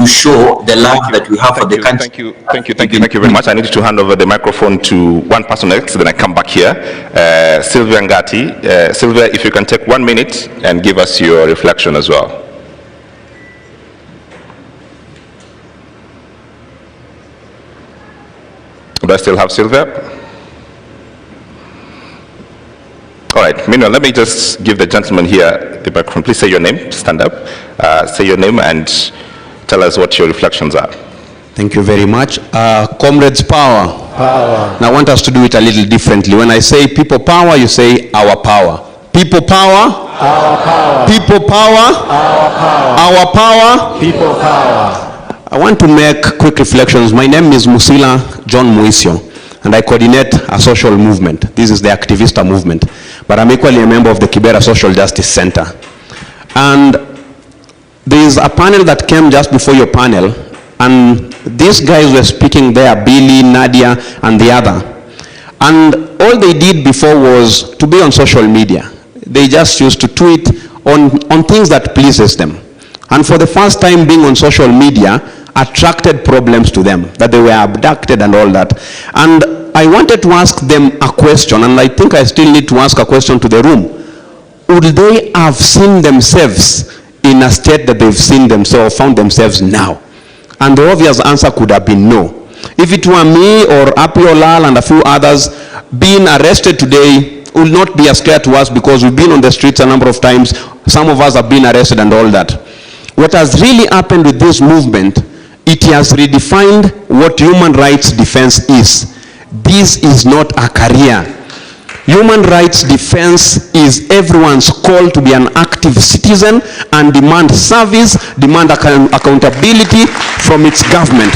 to show the love that we have for the country. Thank you very much. I need to hand over the microphone to one person next, then I come back here. Sylvia Ngati. Sylvia, if you can take 1 minute and give us your reflection as well. Do I still have Sylvia? All right, meanwhile, let me just give the gentleman here the microphone. Please say your name, stand up, say your name and tell us what your reflections are. Thank you very much. Comrades, power. Power. Now I want us to do it a little differently. When I say people power, you say our power. People power. Our power. People power. Our power. Our power. People power. I want to make quick reflections. My name is Musila John Muisio, and I coordinate a social movement. This is the activista movement. But I'm equally a member of the Kibera Social Justice Center. And there is a panel that came just before your panel, and these guys were speaking there, Billy, Nadia, and the other. And all they did before was to be on social media. They just used to tweet on things that pleases them. And for the first time being on social media, attracted problems to them, that they were abducted and all that. And I wanted to ask them a question, and I think I still need to ask a question to the room. Would they have seen themselves in a state that they've seen themselves, found themselves now? And the obvious answer could have been no. If it were me or Apiolal and a few others, being arrested today will not be a scare to us because we've been on the streets a number of times. Some of us have been arrested and all that. What has really happened with this movement, it has redefined what human rights defense is. This is not a career. Human rights defense is everyone's call to be an active citizen and demand service, demand accountability from its government.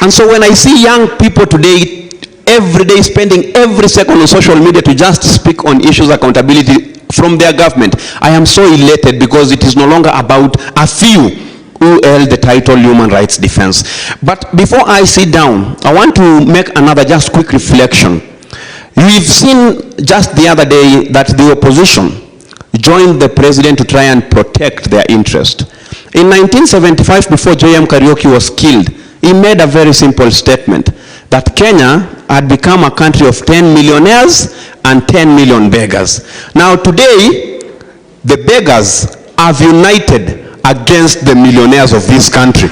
And so when I see young people today, every day spending every second on social media to just speak on issues of accountability from their government, I am so elated because it is no longer about a few who held the title human rights defense. But before I sit down, I want to make another just quick reflection. We've seen just the other day that the opposition joined the president to try and protect their interest. In 1975, before J.M. Kariuki was killed, he made a very simple statement that Kenya had become a country of 10 millionaires and 10 million beggars. Now today, the beggars have united against the millionaires of this country.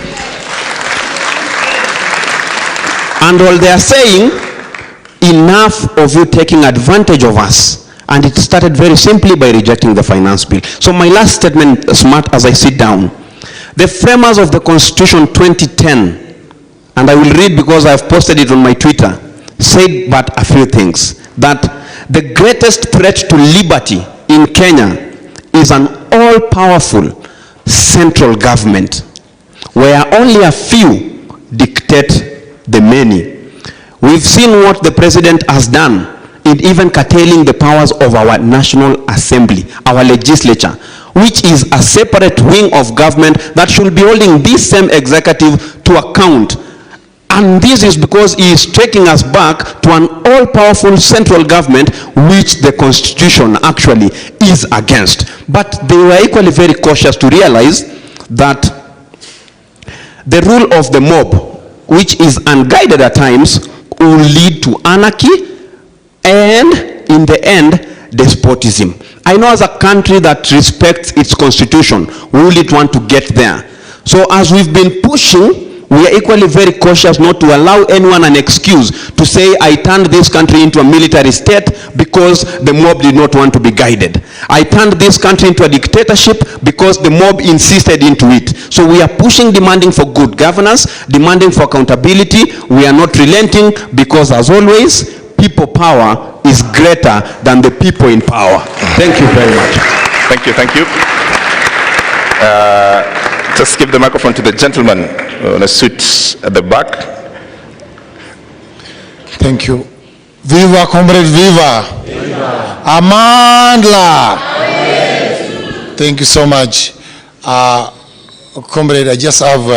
And all they are saying, enough of you taking advantage of us. And it started very simply by rejecting the finance bill. So my last statement, smart as I sit down. The framers of the Constitution 2010, and I will read because I have posted it on my Twitter, said but a few things. That the greatest threat to liberty in Kenya is an all-powerful central government where only a few dictate the many. We've seen what the president has done in even curtailing the powers of our National Assembly, our legislature, which is a separate wing of government that should be holding this same executive to account. And this is because he is taking us back to an all-powerful central government which the Constitution actually is against. But they were equally very cautious to realize that the rule of the mob, which is unguided at times, will lead to anarchy and, in the end, despotism. I know as a country that respects its constitution, we really want to get there. So as we've been pushing, we are equally very cautious not to allow anyone an excuse to say, I turned this country into a military state because the mob did not want to be guided. I turned this country into a dictatorship because the mob insisted into it. So we are pushing, demanding for good governance, demanding for accountability. We are not relenting because, as always, people power is greater than the people in power. Thank you very much. Thank you, thank you. Just give the microphone to the gentleman on a suit at the back. Thank you. Viva, comrade, viva. Viva. Amandla. Yes. Thank you so much. Comrade, I just have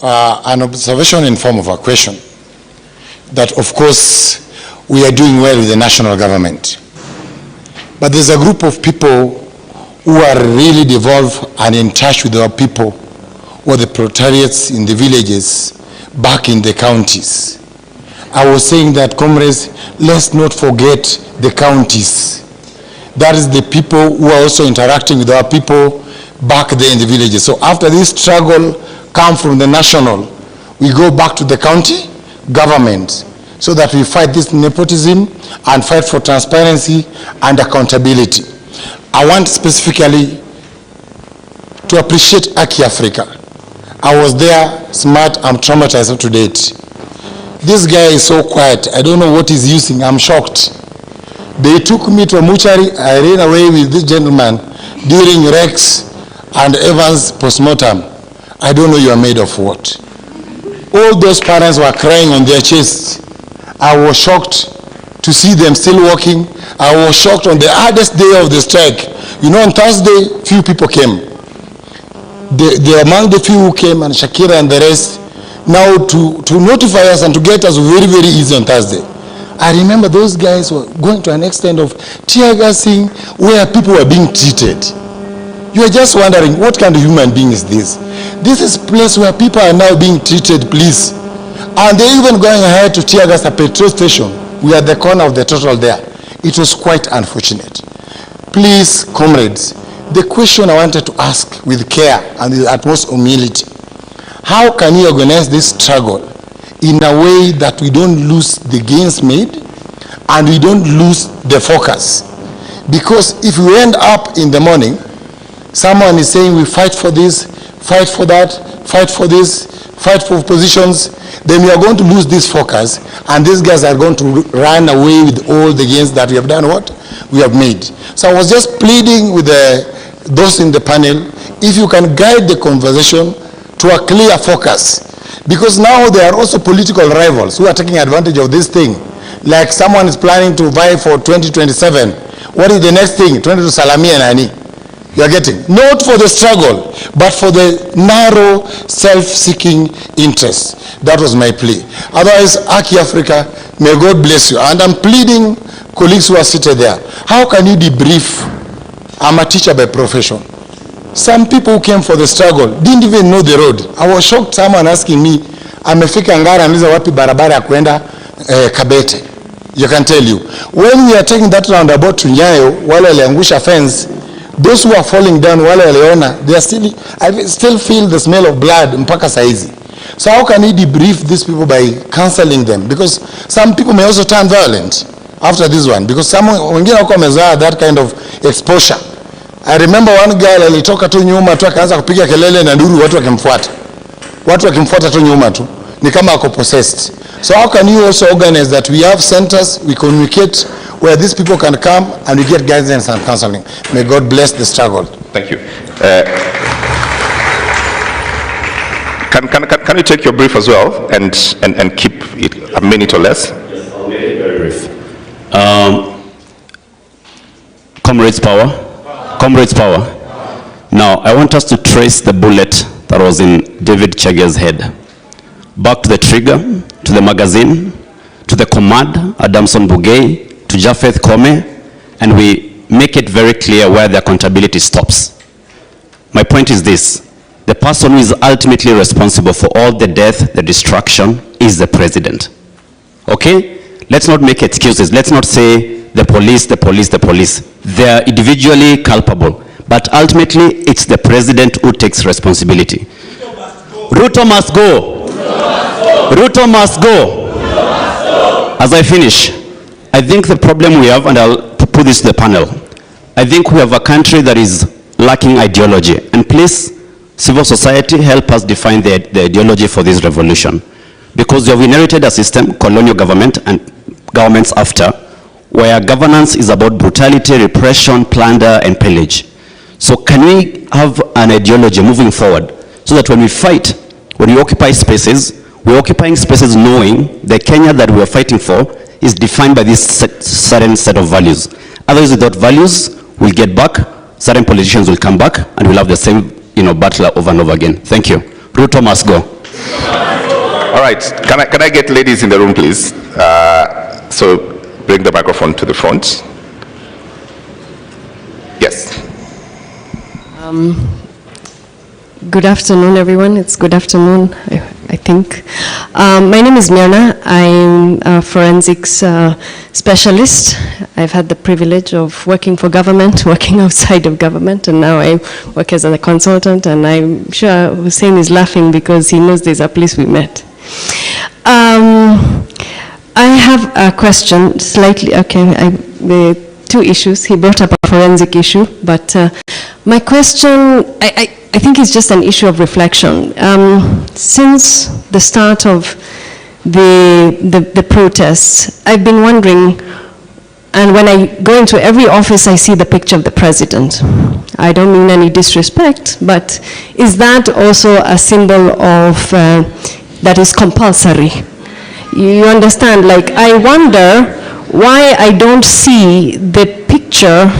an observation in form of a question. That, of course, we are doing well with the national government. But there's a group of people who are really devolved and in touch with our people, or the proletariats in the villages back in the counties. I was saying that, comrades, let's not forget the counties. That is the people who are also interacting with our people back there in the villages. So after this struggle come from the national, we go back to the county government so that we fight this nepotism and fight for transparency and accountability. I want specifically to appreciate Aki Africa. I was there, smart, I'm traumatized up to date. This guy is so quiet, I don't know what he's using, I'm shocked. They took me to a mortuary, I ran away with this gentleman during Rex and Evans postmortem. I don't know you are made of what. All those parents were crying on their chests. I was shocked to see them still walking. I was shocked on the hardest day of the strike. You know, on Thursday, few people came. Among the few who came, and Shakira and the rest, now to notify us and to get us very, very easy on Thursday. I remember those guys were going to an extent of tear gassing where people were being treated. You are just wondering, what kind of human being is this? This is a place where people are now being treated, please. And they're even going ahead to tear gas a petrol station. We are at the corner of the total there. It was quite unfortunate. Please, comrades, the question I wanted to ask with care and with utmost humility, how can we organize this struggle in a way that we don't lose the gains made and we don't lose the focus? Because if we end up in the morning, someone is saying we fight for this, fight for that, fight for this, fight for positions, then we are going to lose this focus, and these guys are going to run away with all the gains that we have done, what? We have made. So I was just pleading with those in the panel, if you can guide the conversation to a clear focus. Because now there are also political rivals who are taking advantage of this thing. Like someone is planning to vie for 2027. What is the next thing? 20 to Salami and Ani. You are getting, not for the struggle, but for the narrow, self-seeking interest. That was my plea. Otherwise, Aki Africa, may God bless you. And I'm pleading, colleagues who are seated there, how can you debrief? I'm a teacher by profession. Some people who came for the struggle didn't even know the road. I was shocked, someone asking me, amefika Ngara aniza wapi barabara ya kuenda Kabete. You can tell you. When we are taking that roundabout to Nyayo, wale waliangusha fence, those who are falling down, wale waliona, they are still, I still feel the smell of blood mpaka saizi. So how can we debrief these people by counseling them? Because some people may also turn violent after this one, because someone wengine wako wamezoea that kind of exposure. I remember one girl alitoka tu nyuma tu akaanza kupiga kelele na nduru, watu wakimfuata. Watu wakimfuata tu nyuma tu, ni kama ako possessed. So how can you also organize that we have centers, we communicate where these people can come and we get guidance and counseling. May God bless the struggle. Thank you. Can you take your brief as well and keep it a minute or less? Yes, I'll make it very brief. Comrades power. Comrades power. Now, I want us to trace the bullet that was in David Chege's head. Back to the trigger, to the magazine, to the command, Adamson Bugay, to Japheth Kome, and we make it very clear where the accountability stops. My point is this: the person who is ultimately responsible for all the death, the destruction, is the president. Okay? Let's not make excuses. Let's not say the police, the police, the police. They are individually culpable, but ultimately it's the president who takes responsibility. RUTO must go. RUTO must go. As I finish, I think the problem we have, and I'll put this to the panel, I think we have a country that is lacking ideology. And please, civil society, help us define the ideology for this revolution. Because we have inherited a system, colonial government and governments after, where governance is about brutality, repression, plunder, and pillage. So can we have an ideology moving forward so that when we fight, when we occupy spaces, we're occupying spaces knowing the Kenya that we are fighting for is defined by this certain set of values. Otherwise, without values, we'll get back, certain politicians will come back, and we'll have the same battle over and over again. Thank you. RUTO must go. All right, can I get ladies in the room, please? So bring the microphone to the front. Yes. Good afternoon, everyone. It's good afternoon, I think. My name is Myrna. I'm a forensics specialist. I've had the privilege of working for government, working outside of government, and now I work as a consultant, and I'm sure Hussein is laughing because he knows there's a place we met. I have a question, slightly, the two issues. He brought up a forensic issue, but my question, I think it's just an issue of reflection. Since the start of the protests, I've been wondering, and when I go into every office, I see the picture of the president. I don't mean any disrespect, but is that also a symbol of, that is compulsory? You understand, like, I wonder why I don't see the picture,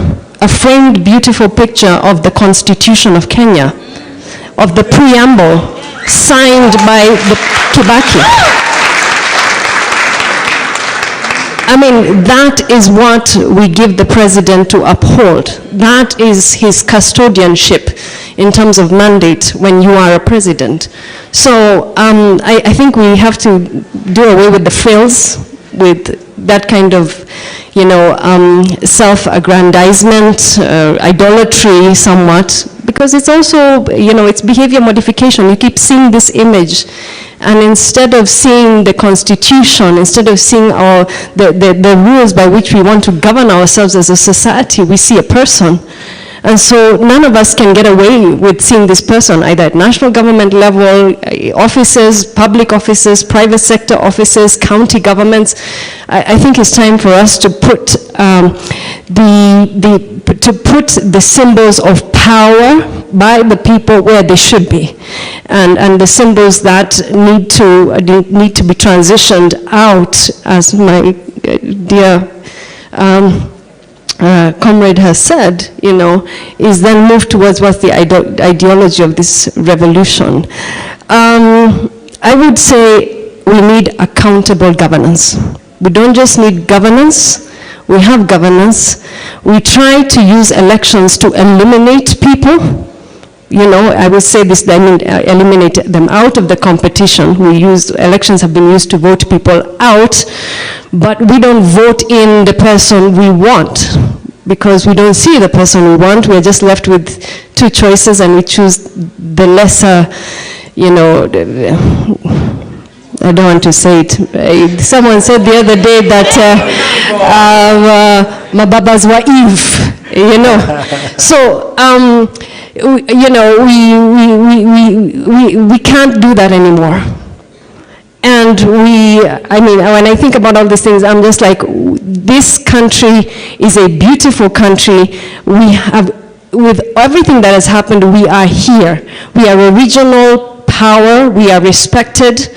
a framed, beautiful picture of the Constitution of Kenya, of the preamble signed by the Kibaki. I mean, that is what we give the president to uphold. That is his custodianship in terms of mandate when you are a president. So I think we have to do away with the frills, with that kind of, you know, self-aggrandizement, idolatry somewhat, because it's also, you know, it's behavior modification. You keep seeing this image, and instead of seeing the Constitution, instead of seeing the rules by which we want to govern ourselves as a society, we see a person. And so none of us can get away with seeing this person, either at national government level, offices, public offices, private sector offices, county governments. I think it's time for us to put the symbols of power by the people where they should be, and the symbols that need to be transitioned out, as my dear comrade has said, you know, is then moved towards what's the ideology of this revolution. I would say we need accountable governance. We don't just need governance, we have governance. We try to use elections to eliminate people. You know, I would say this, I mean, eliminate them out of the competition. Elections have been used to vote people out, but we don't vote in the person we want, because we don't see the person we want. We're just left with two choices, and we choose the lesser, you know, I don't want to say it. Someone said the other day that mababas wa Eve, you know. So, you know, we can't do that anymore. And I mean, when I think about all these things, I'm just like, this country is a beautiful country. We have, with everything that has happened, we are here. We are a regional power, we are respected,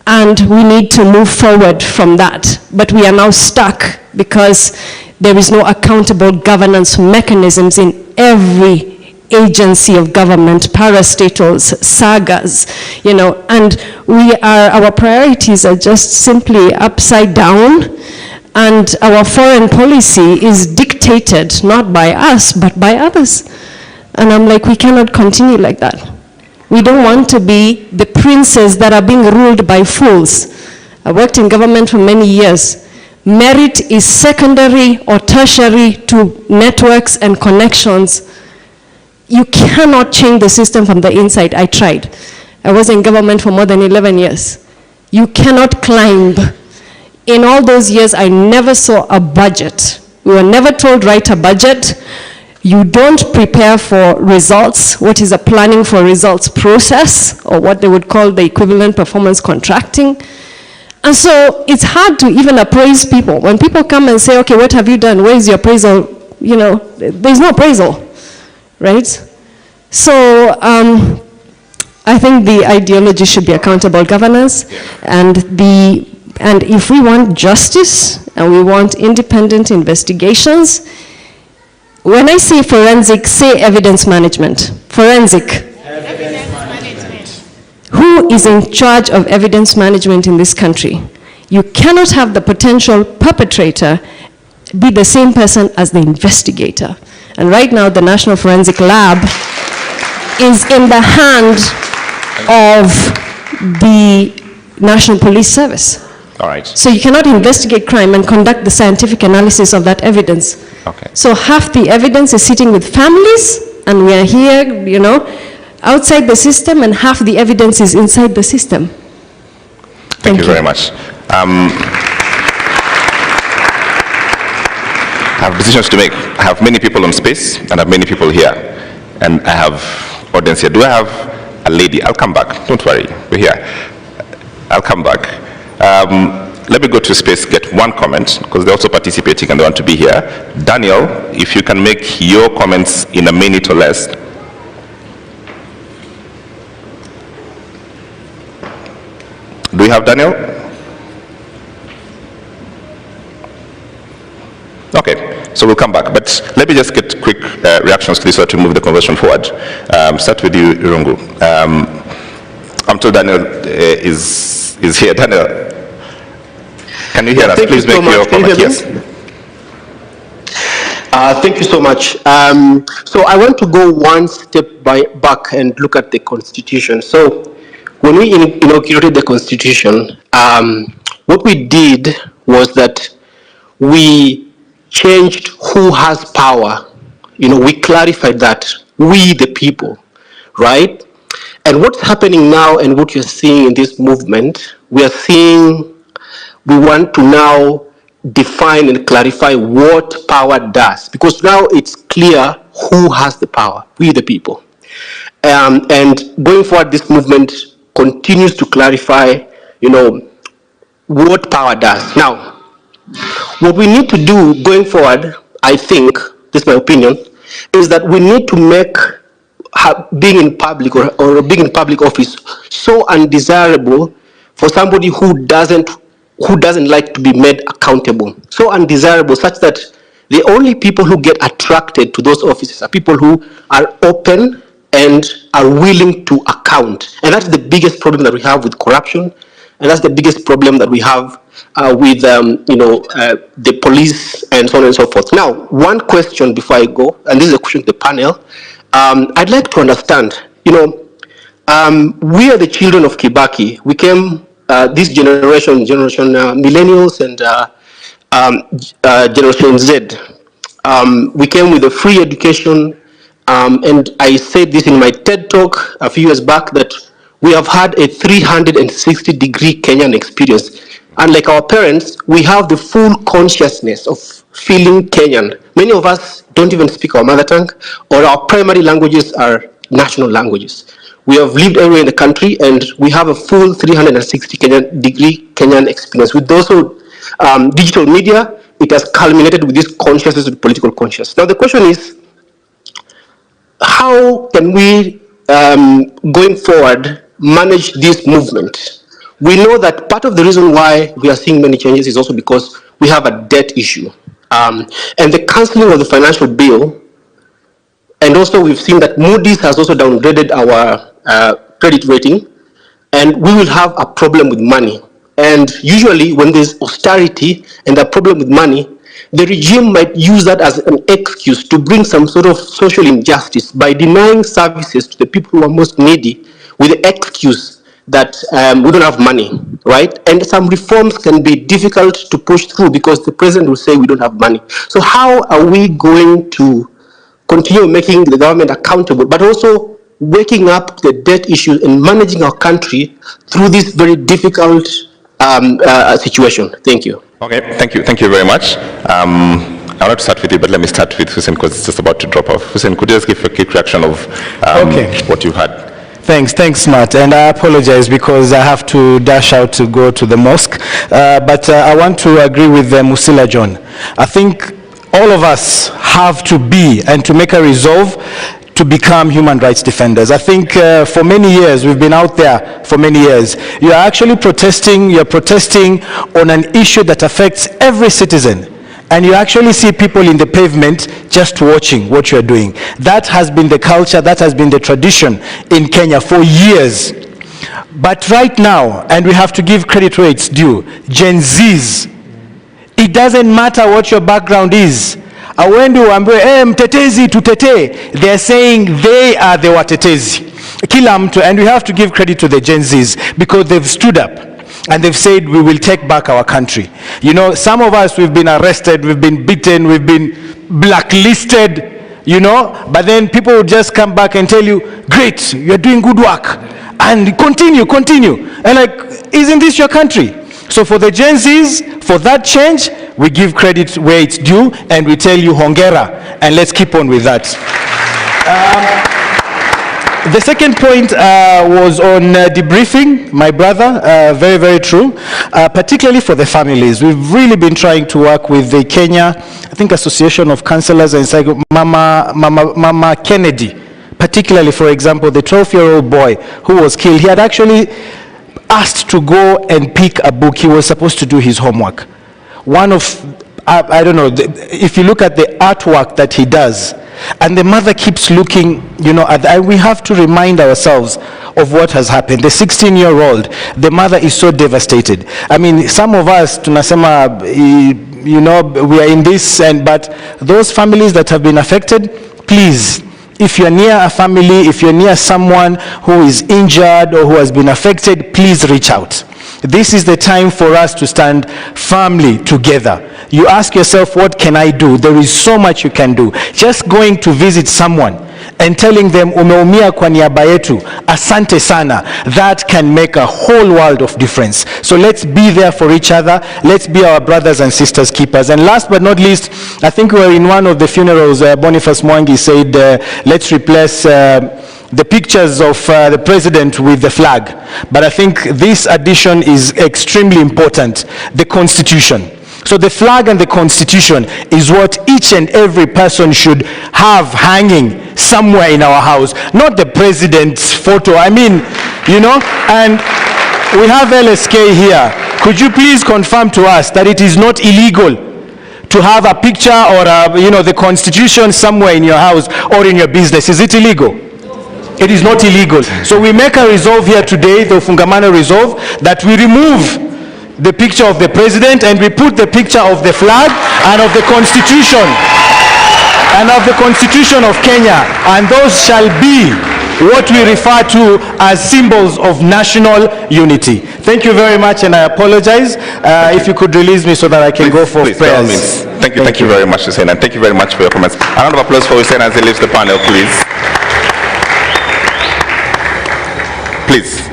and we need to move forward from that. But we are now stuck because there is no accountable governance mechanisms in every agency of government, parastatals, sagas, you know, and our priorities are just simply upside down, and our foreign policy is dictated not by us, but by others. And I'm like, we cannot continue like that. We don't want to be the princes that are being ruled by fools. I worked in government for many years. Merit is secondary or tertiary to networks and connections. You cannot change the system from the inside. I tried. I was in government for more than 11 years. You cannot climb. In all those years, I never saw a budget. We were never told, write a budget. You don't prepare for results, what is a planning for results process, or what they would call the equivalent performance contracting. And so it's hard to even appraise people. When people come and say, okay, what have you done? Where is your appraisal? You know, there's no appraisal, right? So I think the ideology should be accountable governance, and if we want justice and we want independent investigations, when I say forensic, say evidence management. Forensic. Evidence management. Who is in charge of evidence management in this country? You cannot have the potential perpetrator be the same person as the investigator. And right now, the National Forensic Lab is in the hand of the National Police Service. All right. So you cannot investigate crime and conduct the scientific analysis of that evidence. Okay. So half the evidence is sitting with families, and we are here, you know, outside the system, and half the evidence is inside the system. Thank you very much. I have decisions to make. I have many people on space, and I have many people here. And I have audience here. Do I have a lady? I'll come back. Don't worry. We're here. I'll come back. Let me go to space, get one comment, because they're also participating and they want to be here. Daniel, if you can make your comments in a minute or less. Do we have Daniel? Okay, so we'll come back. But let me just get quick reactions to this so to move the conversation forward. Start with you, Irungu. I'm told Daniel is here. Daniel, can you hear us? Please make your comment. Yes. Thank you so much. So I want to go one step back and look at the Constitution. So when we inaugurated the Constitution, what we did was that we changed who has power. You know, we clarified that, we the people, right? And what's happening now and what you're seeing in this movement, we are seeing, we want to now define and clarify what power does, because now it's clear who has the power, we the people. And going forward, this movement continues to clarify, you know, what power does. Now, what we need to do going forward, I think, this is my opinion, is that we need to make being in public or being in public office so undesirable for somebody who doesn't like to be made accountable. So undesirable such that the only people who get attracted to those offices are people who are open and are willing to account. And that's the biggest problem that we have with corruption. And that's the biggest problem that we have with the police and so on and so forth. Now, one question before I go, and this is a question to the panel. I'd like to understand, you know, we are the children of Kibaki. We came, this generation millennials and Generation Z. We came with a free education, and I said this in my TED talk a few years back, that we have had a 360-degree Kenyan experience. Unlike our parents, we have the full consciousness of feeling Kenyan. Many of us don't even speak our mother tongue, or our primary languages are national languages. We have lived everywhere in the country, and we have a full 360-degree Kenyan experience. With also digital media, it has culminated with this consciousness of political consciousness. Now the question is, how can we, going forward, manage this movement? We know that part of the reason why we are seeing many changes is also because we have a debt issue. And the cancelling of the financial bill, and also we've seen that Moody's has also downgraded our credit rating, and we will have a problem with money. And usually when there's austerity and a problem with money, the regime might use that as an excuse to bring some sort of social injustice by denying services to the people who are most needy with the excuse that we don't have money, right? And some reforms can be difficult to push through because the president will say we don't have money. So how are we going to continue making the government accountable, but also waking up the debt issues and managing our country through this very difficult situation? Thank you. Okay, thank you very much. I want to start with you, but let me start with Hussein because it's just about to drop off. Hussein, could you just give a quick reaction of what you had? Thanks, Matt. And I apologize because I have to dash out to go to the mosque. But I want to agree with Musila John. I think all of us have to be and to make a resolve to become human rights defenders. I think for many years, we've been out there for many years. You're actually protesting, you're protesting on an issue that affects every citizen. And you actually see people in the pavement just watching what you're doing. That has been the culture, that has been the tradition in Kenya for years. But right now, and we have to give credit where it's due, GenZs, it doesn't matter what your background is. Awendi uambiwe, mtetezi tutetee. They're saying they are the watetezi. Kila mtu, and we have to give credit to the GenZs because they've stood up. And they've said, we will take back our country. You know, some of us, we've been arrested, we've been beaten, we've been blacklisted, you know, but then people will just come back and tell you, great, you're doing good work. And continue. And like, isn't this your country? So for the GenZs, for that change, we give credit where it's due, and we tell you hongera, and let's keep on with that. The second point was on debriefing, my brother, very, very true, particularly for the families. We've really been trying to work with the Kenya, I think, Association of Counselors and Mama Kennedy, particularly, for example, the 12-year-old boy who was killed. He had actually asked to go and pick a book. He was supposed to do his homework. One of, I don't know, if you look at the artwork that he does, and the mother keeps looking, you know, and we have to remind ourselves of what has happened. The 16-year-old, the mother is so devastated. I mean, some of us, tunasema, you know, we are in this, but those families that have been affected, please, if you're near a family, if you're near someone who is injured or who has been affected, please reach out. This is the time for us to stand firmly together. You ask yourself, what can I do? There is so much you can do. Just going to visit someone and telling them, umeumia kwa niaba yetu, asante sana, that can make a whole world of difference. So let's be there for each other. Let's be our brothers and sisters keepers. And last but not least, I think we were in one of the funerals, Boniface Mwangi said, let's replace the pictures of the president with the flag. But I think this addition is extremely important, the Constitution. So the flag and the Constitution is what each and every person should have hanging somewhere in our house, not the president's photo. I mean, you know, and we have LSK here. Could you please confirm to us that it is not illegal to have a picture or you know, the Constitution somewhere in your house or in your business? Is it illegal? It is not illegal. So we make a resolve here today, the Fungamano resolve, that we remove the picture of the president and we put the picture of the flag and of the Constitution and of the Constitution of Kenya, and those shall be what we refer to as symbols of national unity. Thank you very much, and I apologize. If you could release me so that I can go for prayers. Thank you very much, Hussein, and thank you very much for your comments. A round of applause for Hussein as he leaves the panel, please. Please.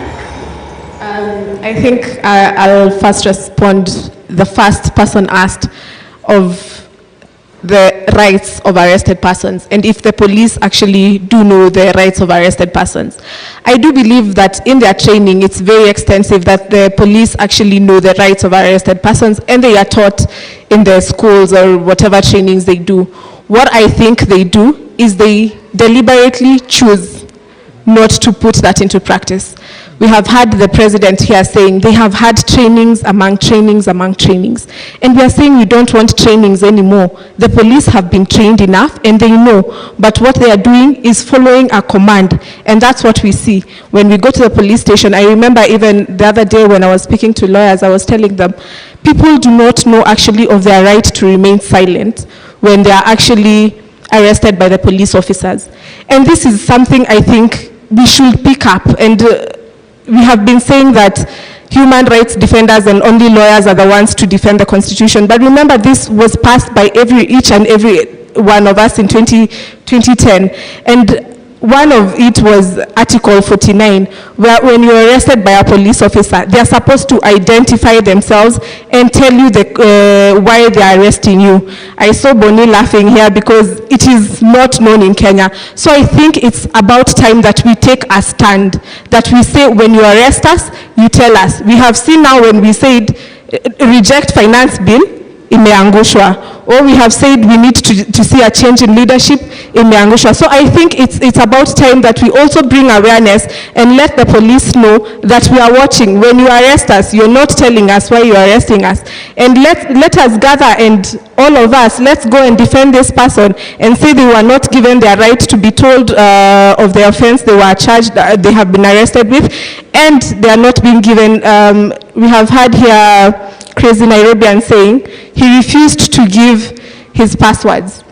I think I'll first respond. The first person asked of the rights of arrested persons and if the police actually do know the rights of arrested persons. I do believe that in their training it's very extensive, that the police actually know the rights of arrested persons and they are taught in their schools or whatever trainings they do. What I think they do is they deliberately choose not to put that into practice. We have had the president here saying they have had trainings among trainings among trainings. And we are saying we don't want trainings anymore. The police have been trained enough and they know. But what they are doing is following a command. And that's what we see. When we go to the police station, I remember even the other day when I was speaking to lawyers, I was telling them, people do not know actually of their right to remain silent when they are actually arrested by the police officers. And this is something I think we should pick up. And we have been saying that human rights defenders and only lawyers are the ones to defend the Constitution. But remember, this was passed by each and every one of us in 2010. And one of it was Article 49, where when you're arrested by a police officer, they're supposed to identify themselves and tell you why they're arresting you. I saw Bonnie laughing here because it is not known in Kenya. So I think it's about time that we take a stand, that we say when you arrest us, you tell us. We have seen now when we said reject finance bill, imeangushwa. Or we have said we need to see a change in leadership, imeangushwa. So I think it's about time that we also bring awareness and let the police know that we are watching. When you arrest us, you're not telling us why you're arresting us. And let us gather, and all of us, let's go and defend this person and say they were not given their right to be told of the offense they were charged, they have been arrested with, and they are not being given, we have had here Crazy Nairobian saying he refused to give his passwords.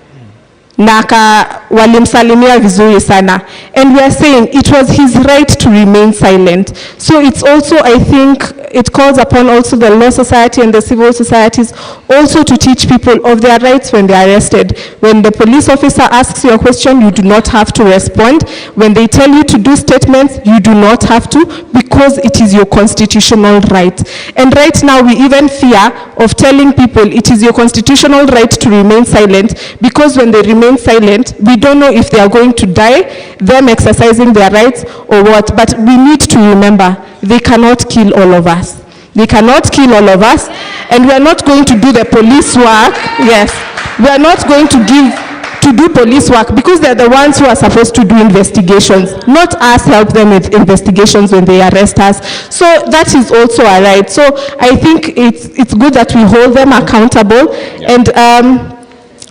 na walimsalimia vizuri sana. And we are saying it was his right to remain silent. So it's also, I think, it calls upon also the law society and the civil societies also to teach people of their rights when they are arrested. When the police officer asks you a question, you do not have to respond. When they tell you to do statements, you do not have to, because it is your constitutional right. And right now we even fear of telling people it is your constitutional right to remain silent, because when they remain silent, we don't know if they are going to die, them exercising their rights or what. But we need to remember, they cannot kill all of us. They cannot kill all of us, and we are not going to do the police work. Yes, we are not going to do police work, because they're the ones who are supposed to do investigations, not us help them with investigations when they arrest us. So that is also a right. So I think it's good that we hold them accountable. Yeah. And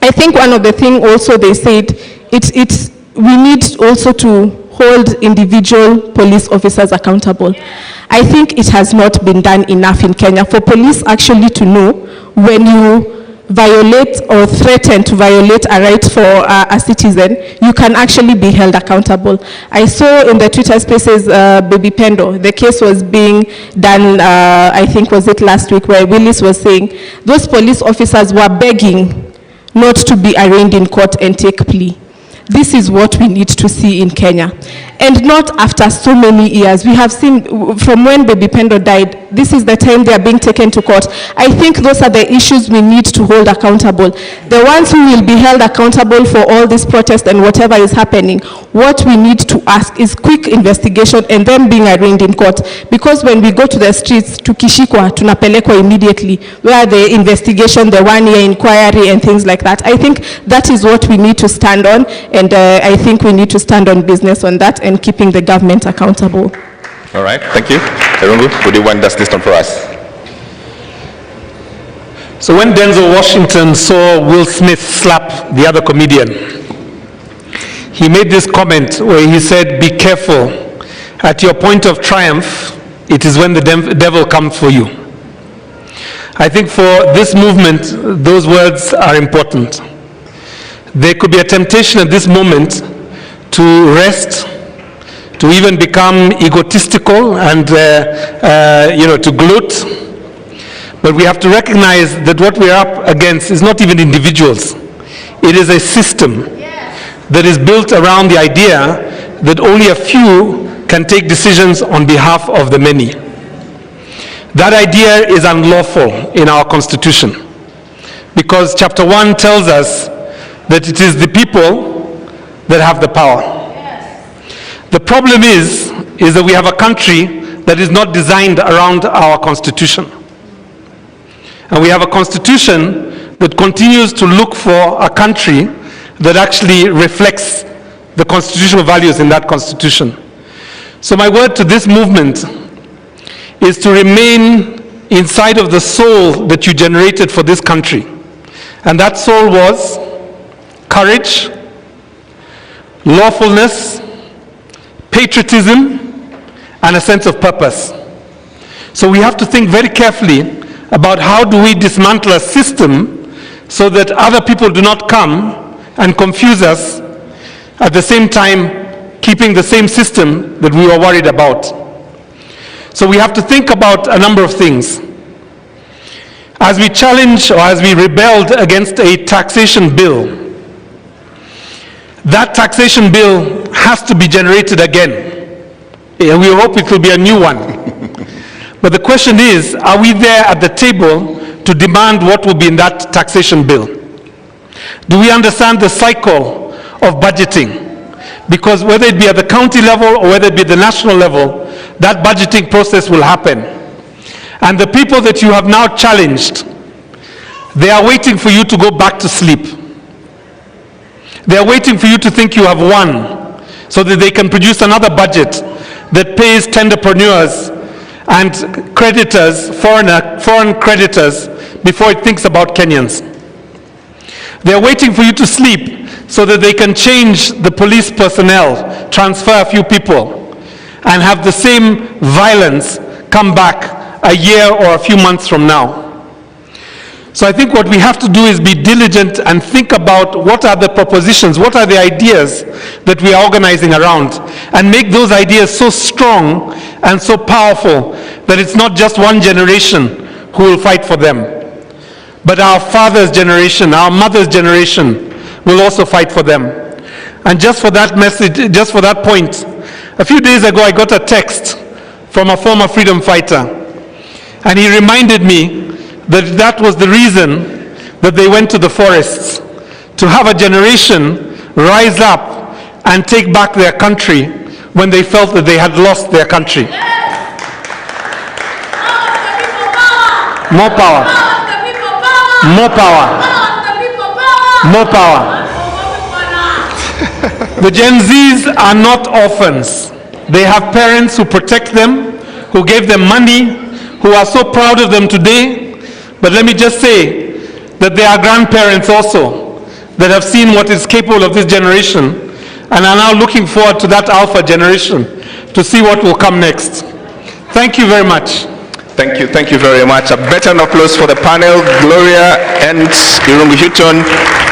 I think one of the things also they said, we need also to hold individual police officers accountable. I think it has not been done enough in Kenya for police actually to know when you violate or threaten to violate a right for a citizen, you can actually be held accountable. I saw in the Twitter spaces, Baby Pendo, the case was being done, I think was it last week, where Willis was saying those police officers were begging not to be arraigned in court and take plea. This is what we need to see in Kenya. And not after so many years. We have seen from when Baby Pendo died, this is the time they are being taken to court. I think those are the issues we need to hold accountable. The ones who will be held accountable for all this protest and whatever is happening, what we need to ask is quick investigation and them being arraigned in court. Because when we go to the streets, tukishikwa, tunapelekwa immediately, where the investigation, the 1-year inquiry and things like that. I think that is what we need to stand on, and I think we need to stand on business on that and keeping the government accountable. All right, thank you. Erungu, would you want this one for us? So when Denzel Washington saw Will Smith slap the other comedian, he made this comment where he said, be careful, at your point of triumph, it is when the devil comes for you. I think for this movement, those words are important. There could be a temptation at this moment to rest, to even become egotistical and to gloat. But we have to recognize that what we're up against is not even individuals. It is a system that is built around the idea that only a few can take decisions on behalf of the many. That idea is unlawful in our Constitution, because Chapter 1 tells us that it is the people that have the power. The problem is that we have a country that is not designed around our Constitution. And we have a Constitution that continues to look for a country that actually reflects the constitutional values in that Constitution. So my word to this movement is to remain inside of the soul that you generated for this country. And that soul was courage, lawfulness, patriotism, and a sense of purpose. So we have to think very carefully about how do we dismantle a system so that other people do not come and confuse us, at the same time keeping the same system that we were worried about. So we have to think about a number of things. As we challenge or as we rebelled against a taxation bill, that taxation bill has to be generated again. We hope it will be a new one. But the question is, are we there at the table to demand what will be in that taxation bill? Do we understand the cycle of budgeting? Because whether it be at the county level or whether it be at the national level, that budgeting process will happen. And the people that you have now challenged, they are waiting for you to go back to sleep. They are waiting for you to think you have won, so that they can produce another budget that pays tenderpreneurs and creditors, foreign creditors, before it thinks about Kenyans. They are waiting for you to sleep so that they can change the police personnel, transfer a few people, and have the same violence come back a year or a few months from now. So I think what we have to do is be diligent and think about what are the propositions, what are the ideas that we are organizing around, and make those ideas so strong and so powerful that it's not just one generation who will fight for them, but our father's generation, our mother's generation will also fight for them. And just for that message, just for that point, a few days ago I got a text from a former freedom fighter, and he reminded me that that was the reason that they went to the forests, to have a generation rise up and take back their country when they felt that they had lost their country. More power. More power. More power. The Gen Zs are not orphans. They have parents who protect them, who gave them money, who are so proud of them today. But let me just say that there are grandparents also that have seen what is capable of this generation and are now looking forward to that alpha generation to see what will come next. Thank you very much. Thank you very much. A better applause for the panel, Gloria and Irungu Houghton.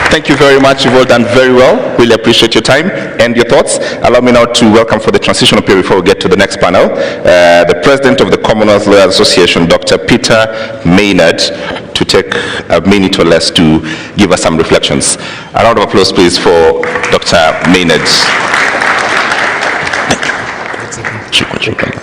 Thank you very much. You've all done very well. Really appreciate your time and your thoughts. Allow me now to welcome for the transitional period before we get to the next panel, the President of the Commonwealth Lawyers Association, Dr. Peter Maynard, to take a minute or less to give us some reflections. A round of applause, please, for Dr. Maynard. Thank you.